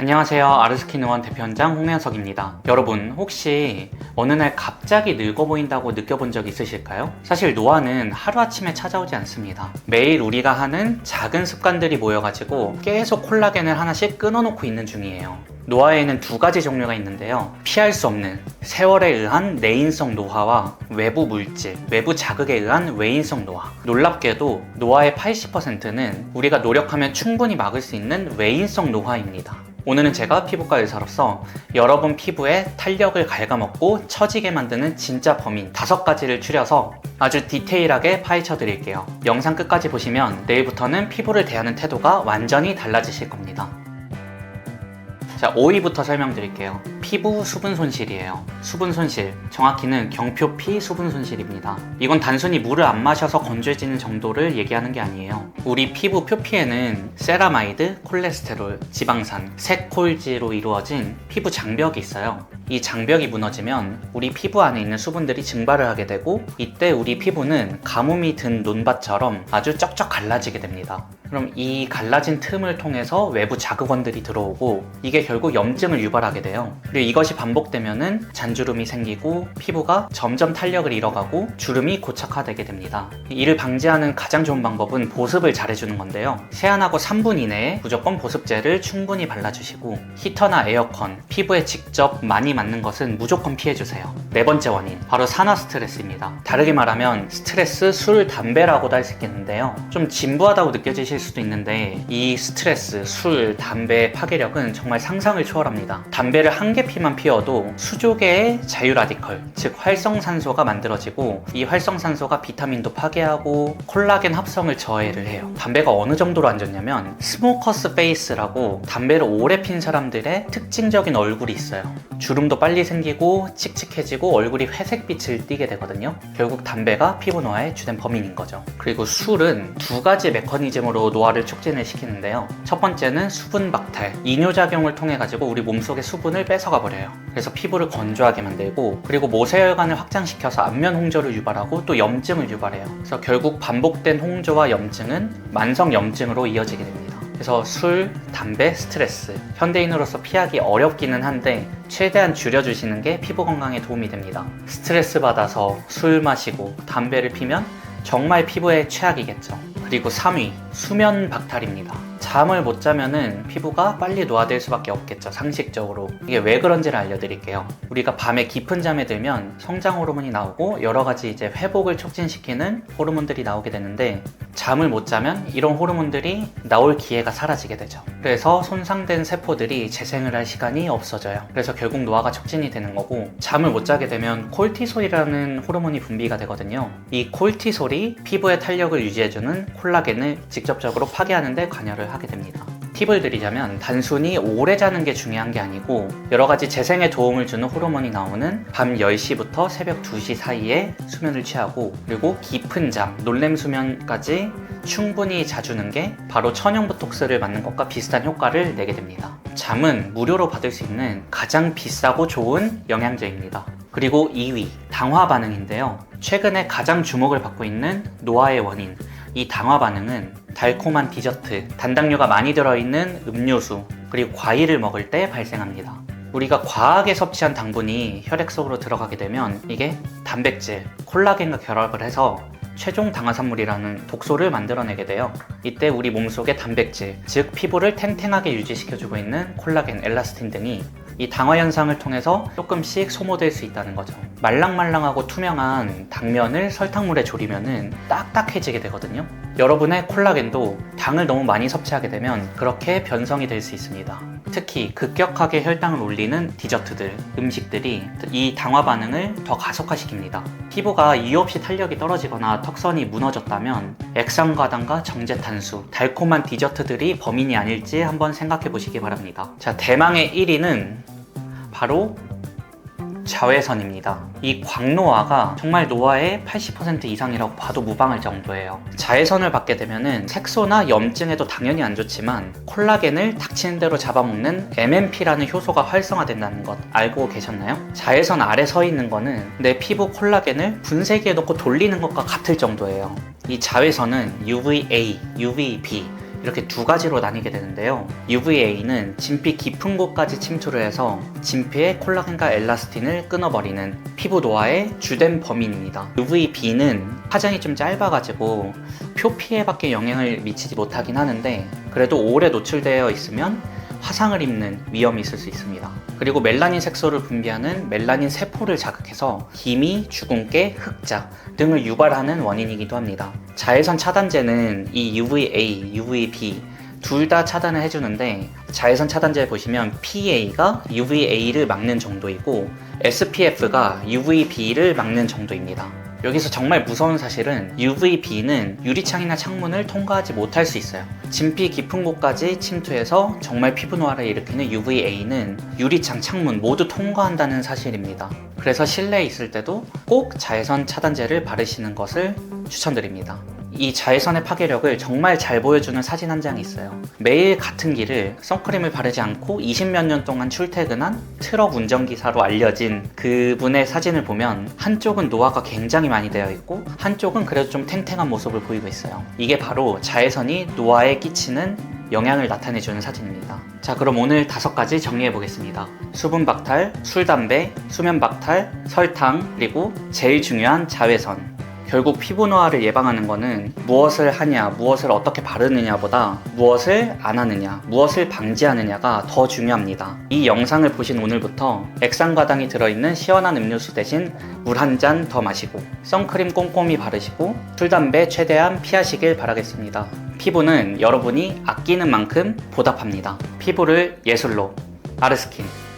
안녕하세요. 아르스킨 의원 대표원장 홍현석입니다. 여러분, 혹시 어느 날 갑자기 늙어 보인다고 느껴본 적 있으실까요? 사실 노화는 하루아침에 찾아오지 않습니다. 매일 우리가 하는 작은 습관들이 모여가지고 계속 콜라겐을 하나씩 끊어놓고 있는 중이에요. 노화에는 두 가지 종류가 있는데요. 피할 수 없는 세월에 의한 내인성 노화와 외부 물질, 외부 자극에 의한 외인성 노화. 놀랍게도 노화의 80%는 우리가 노력하면 충분히 막을 수 있는 외인성 노화입니다. 오늘은 제가 피부과 의사로서 여러분 피부에 탄력을 갉아먹고 처지게 만드는 진짜 범인 5가지를 추려서 아주 디테일하게 파헤쳐 드릴게요. 영상 끝까지 보시면 내일부터는 피부를 대하는 태도가 완전히 달라지실 겁니다. 자, 5위부터 설명드릴게요. 피부 수분 손실이에요. 수분 손실, 정확히는 경표피 수분 손실입니다. 이건 단순히 물을 안 마셔서 건조해지는 정도를 얘기하는 게 아니에요. 우리 피부 표피에는 세라마이드, 콜레스테롤, 지방산, 색콜지로 이루어진 피부 장벽이 있어요. 이 장벽이 무너지면 우리 피부 안에 있는 수분들이 증발을 하게 되고, 이때 우리 피부는 가뭄이 든 논밭처럼 아주 쩍쩍 갈라지게 됩니다. 그럼 이 갈라진 틈을 통해서 외부 자극원들이 들어오고, 이게 결국 염증을 유발하게 돼요. 그리고 이것이 반복되면은 잔주름이 생기고 피부가 점점 탄력을 잃어가고 주름이 고착화되게 됩니다. 이를 방지하는 가장 좋은 방법은 보습을 잘해주는 건데요. 세안하고 3분 이내에 무조건 보습제를 충분히 발라주시고, 히터나 에어컨, 피부에 직접 많이 맞는 것은 무조건 피해주세요. 네 번째 원인, 바로 산화 스트레스입니다. 다르게 말하면 스트레스, 술, 담배라고도 할 수 있겠는데요. 좀 진부하다고 느껴지실 수도 있는데, 이 스트레스, 술, 담배의 파괴력은 정말 상상을 초월합니다. 담배를 한 개 피만 피워도 수조개의 자유라디컬, 즉 활성산소가 만들어지고, 이 활성산소가 비타민도 파괴하고 콜라겐 합성을 저해를 해요. 담배가 어느 정도로 안 좋냐면 스모커스 페이스라고 담배를 오래 핀 사람들의 특징적인 얼굴이 있어요. 주름도 빨리 생기고 칙칙해지고 얼굴이 회색빛을 띠게 되거든요. 결국 담배가 피부 노화의 주된 범인인 거죠. 그리고 술은 두 가지 메커니즘으로 노화를 촉진을 시키는데요. 첫 번째는 수분 박탈, 이뇨작용을 통해 가지고 우리 몸속의 수분을 뺏어가 버려요. 그래서 피부를 건조하게 만들고, 그리고 모세혈관을 확장시켜서 안면 홍조를 유발하고 또 염증을 유발해요. 그래서 결국 반복된 홍조와 염증은 만성 염증으로 이어지게 됩니다. 그래서 술, 담배, 스트레스, 현대인으로서 피하기 어렵기는 한데 최대한 줄여주시는 게 피부 건강에 도움이 됩니다. 스트레스 받아서 술 마시고 담배를 피면 정말 피부에 최악이겠죠. 그리고 3위, 수면 박탈입니다. 잠을 못 자면은 피부가 빨리 노화될 수밖에 없겠죠, 상식적으로. 이게 왜 그런지를 알려드릴게요. 우리가 밤에 깊은 잠에 들면 성장 호르몬이 나오고 여러 가지 이제 회복을 촉진시키는 호르몬들이 나오게 되는데, 잠을 못 자면 이런 호르몬들이 나올 기회가 사라지게 되죠. 그래서 손상된 세포들이 재생을 할 시간이 없어져요. 그래서 결국 노화가 촉진이 되는 거고, 잠을 못 자게 되면 콜티솔이라는 호르몬이 분비가 되거든요. 이 콜티솔이 피부의 탄력을 유지해주는 콜라겐을 직접적으로 파괴하는 데 관여를 하게 됩니다. 팁을 드리자면 단순히 오래 자는 게 중요한 게 아니고, 여러 가지 재생에 도움을 주는 호르몬이 나오는 밤 10시부터 새벽 2시 사이에 수면을 취하고, 그리고 깊은 잠, 놀렘 수면까지 충분히 자주는 게 바로 천연 보톡스를 맞는 것과 비슷한 효과를 내게 됩니다. 잠은 무료로 받을 수 있는 가장 비싸고 좋은 영양제입니다. 그리고 2위, 당화 반응인데요. 최근에 가장 주목을 받고 있는 노화의 원인, 이 당화 반응은 달콤한 디저트, 단당류가 많이 들어있는 음료수, 그리고 과일을 먹을 때 발생합니다. 우리가 과하게 섭취한 당분이 혈액 속으로 들어가게 되면 이게 단백질, 콜라겐과 결합을 해서 최종 당화산물이라는 독소를 만들어내게 돼요. 이때 우리 몸속의 단백질, 즉 피부를 탱탱하게 유지시켜주고 있는 콜라겐, 엘라스틴 등이 이 당화 현상을 통해서 조금씩 소모될 수 있다는 거죠. 말랑말랑하고 투명한 당면을 설탕물에 졸이면은 딱딱해지게 되거든요. 여러분의 콜라겐도 당을 너무 많이 섭취하게 되면 그렇게 변성이 될 수 있습니다. 특히 급격하게 혈당을 올리는 디저트들, 음식들이 이 당화 반응을 더 가속화시킵니다. 피부가 이유 없이 탄력이 떨어지거나 턱선이 무너졌다면 액상과당과 정제탄수, 달콤한 디저트들이 범인이 아닐지 한번 생각해 보시기 바랍니다. 자, 대망의 1위는 바로 자외선입니다. 이 광노화가 정말 노화의 80% 이상이라고 봐도 무방할 정도예요. 자외선을 받게 되면은 색소나 염증에도 당연히 안 좋지만 콜라겐을 닥치는 대로 잡아먹는 MMP라는 효소가 활성화된다는 것 알고 계셨나요? 자외선 아래 서 있는 거는 내 피부 콜라겐을 분쇄기에 넣고 돌리는 것과 같을 정도예요. 이 자외선은 UVA, UVB 이렇게 두 가지로 나뉘게 되는데요. UVA는 진피 깊은 곳까지 침투를 해서 진피의 콜라겐과 엘라스틴을 끊어버리는 피부 노화의 주된 범인입니다. UVB는 파장이 좀 짧아가지고 표피에밖에 영향을 미치지 못하긴 하는데 그래도 오래 노출되어 있으면 화상을 입는 위험이 있을 수 있습니다. 그리고 멜라닌 색소를 분비하는 멜라닌 세포를 자극해서 기미, 주근깨, 흑자 등을 유발하는 원인이기도 합니다. 자외선 차단제는 이 UVA, UVB 둘 다 차단을 해주는데 자외선 차단제에 보시면 PA가 UVA를 막는 정도이고 SPF가 UVB를 막는 정도입니다. 여기서 정말 무서운 사실은 UVB는 유리창이나 창문을 통과하지 못할 수 있어요. 진피 깊은 곳까지 침투해서 정말 피부 노화를 일으키는 UVA는 유리창, 창문 모두 통과한다는 사실입니다. 그래서 실내에 있을 때도 꼭 자외선 차단제를 바르시는 것을 추천드립니다. 이 자외선의 파괴력을 정말 잘 보여주는 사진 한 장이 있어요. 매일 같은 길을 선크림을 바르지 않고 20몇 년 동안 출퇴근한 트럭 운전기사로 알려진 그분의 사진을 보면 한쪽은 노화가 굉장히 많이 되어 있고 한쪽은 그래도 좀 탱탱한 모습을 보이고 있어요. 이게 바로 자외선이 노화에 끼치는 영향을 나타내주는 사진입니다. 자, 그럼 오늘 5가지 정리해 보겠습니다. 수분 박탈, 술, 담배, 수면 박탈, 설탕, 그리고 제일 중요한 자외선. 결국 피부 노화를 예방하는 거는 무엇을 하냐, 무엇을 어떻게 바르느냐보다 무엇을 안 하느냐, 무엇을 방지하느냐가 더 중요합니다. 이 영상을 보신 오늘부터 액상과당이 들어있는 시원한 음료수 대신 물 한 잔 더 마시고 선크림 꼼꼼히 바르시고 술, 담배 최대한 피하시길 바라겠습니다. 피부는 여러분이 아끼는 만큼 보답합니다. 피부를 예술로, 아르스킨.